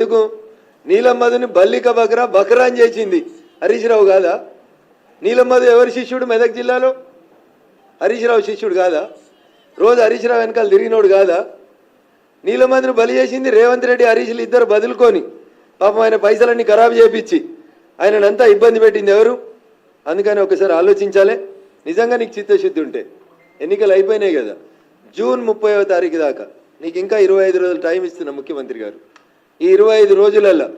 ఎందుకు నీలమ్మధుని బల్లిక బకరా అని చేసింది హరీష్ రావు కాదా? నీలమ్మధు ఎవరి శిష్యుడు? మెదక్ జిల్లాలో హరీష్ రావు శిష్యుడు కాదా? రోజు హరీష్ రావు వెనకాల తిరిగినోడు కాదా? నీలమ్మధుని బలి చేసింది రేవంత్ రెడ్డి, హరీష్లు ఇద్దరు బదులుకొని పాపం ఆయన పైసలన్నీ ఖరాబు చేపించి ఆయనంతా ఇబ్బంది పెట్టింది ఎవరు? అందుకని ఒకసారి ఆలోచించాలి. నిజంగా నీకు చిత్తశుద్ధి ఉంటే ఎన్నికలు అయిపోయినాయి కదా, జూన్ 30వ తారీఖు దాకా నీకు ఇంకా 25 రోజులు టైం ఇస్తున్నా ముఖ్యమంత్రి గారు. ఈ 25 రోజులల్లో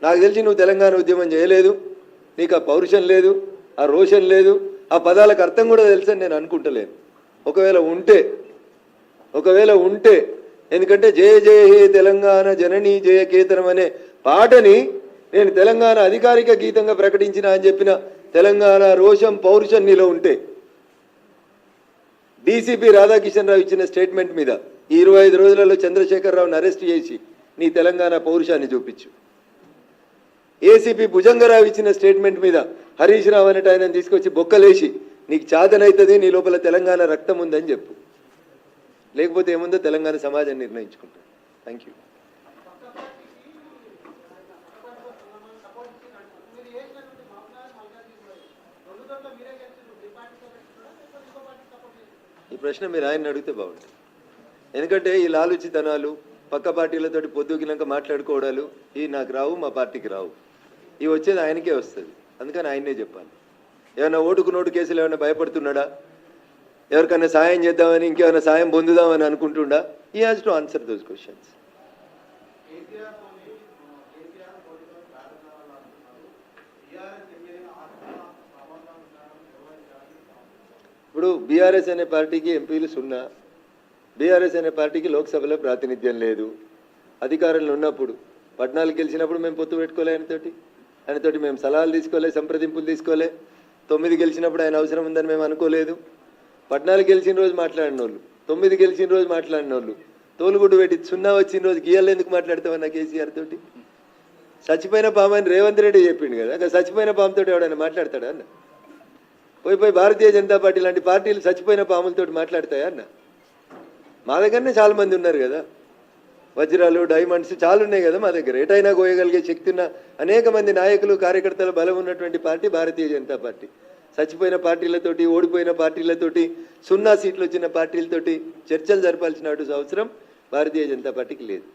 నాకు తెలిసి నువ్వు తెలంగాణ ఉద్యమం చేయలేదు, నీకు ఆ పౌరుషం లేదు, ఆ రోషన్ లేదు, ఆ పదాలకు అర్థం కూడా తెలుసని నేను అనుకుంటలేను. ఒకవేళ ఉంటే ఎందుకంటే జయ జయ హే తెలంగాణ జననీ జయ కేతనం అనే పాటని నేను తెలంగాణ అధికారిక గీతంగా ప్రకటించిన అని చెప్పిన తెలంగాణ రోషం పౌరుషం నీలో ఉంటే డీసీపీ రాధాకిషన్ రావు ఇచ్చిన స్టేట్మెంట్ మీద ఈ 25 రోజులలో చంద్రశేఖరరావుని అరెస్ట్ చేసి నీ తెలంగాణ పౌరుషాన్ని చూపించు. ఏసీపీ భుజంగరావు ఇచ్చిన స్టేట్మెంట్ మీద హరీష్ రావు అనేట ఆయన తీసుకొచ్చి బొక్కలేసి నీకు చాదనైతుంది, నీ లోపల తెలంగాణ రక్తం ఉందని చెప్పు. లేకపోతే ఏముందో తెలంగాణ సమాజం నిర్ణయించుకుంటాం. Thank you. ఈ ప్రశ్న మీరు ఆయన అడిగితే బాగుంటుంది. ఎందుకంటే ఈ లాలుచితనాలు పక్క పార్టీలతోటి పొద్దుకినాక మాట్లాడుకోవడాలు ఈ నాకు రావు, మా పార్టీకి రావు. ఇవి వచ్చేది ఆయనకే వస్తుంది. అందుకని ఆయనే చెప్పాలి. ఏమైనా ఓటుకు నోటు కేసులు ఏమైనా భయపడుతున్నాడా? ఎవరికైనా సాయం చేద్దామని, ఇంకేమైనా సాయం పొందుదామని అనుకుంటుండా? ఈ has to answer those questions. ఇప్పుడు బీఆర్ఎస్ అనే పార్టీకి ఎంపీలు 0, బీఆర్ఎస్ అనే పార్టీకి లోక్సభలో ప్రాతినిధ్యం లేదు. అధికారంలో ఉన్నప్పుడు 14 గెలిచినప్పుడు మేము పొత్తు పెట్టుకోలే ఆయనతోటి మేము సలహాలు తీసుకోలే, సంప్రదింపులు తీసుకోలే. 9 గెలిచినప్పుడు ఆయన అవసరం ఉందని మేము అనుకోలేదు. 14 గెలిచిన రోజు మాట్లాడిన వాళ్ళు, 9 గెలిచిన రోజు మాట్లాడిన వాళ్ళు తోలుగుడ్డు పెట్టి 0 వచ్చిన రోజు గీయాలు ఎందుకు మాట్లాడతామన్నా కేసీఆర్ తోటి? చచ్చిపోయిన పాము అని రేవంత్ రెడ్డి చెప్పిండు కదా, అక్కడ చచ్చిపోయిన పాముతో ఎవడైనా మాట్లాడతాడా అన్న? పోయి భారతీయ జనతా పార్టీ లాంటి పార్టీలు చచ్చిపోయిన పాములతో మాట్లాడతాయా అన్న? మా దగ్గరనే చాలా మంది ఉన్నారు కదా, వజ్రాలు డైమండ్స్ చాలా ఉన్నాయి కదా మా దగ్గర. ఎటైనా కోయగలిగే శక్తి ఉన్న అనేక మంది నాయకులు కార్యకర్తల బలం ఉన్నటువంటి పార్టీ భారతీయ జనతా పార్టీ. చచ్చిపోయిన పార్టీలతోటి, ఓడిపోయిన పార్టీలతోటి, 0 సీట్లు వచ్చిన పార్టీలతోటి చర్చలు జరపాల్సిన అవసరం భారతీయ జనతా పార్టీకి లేదు.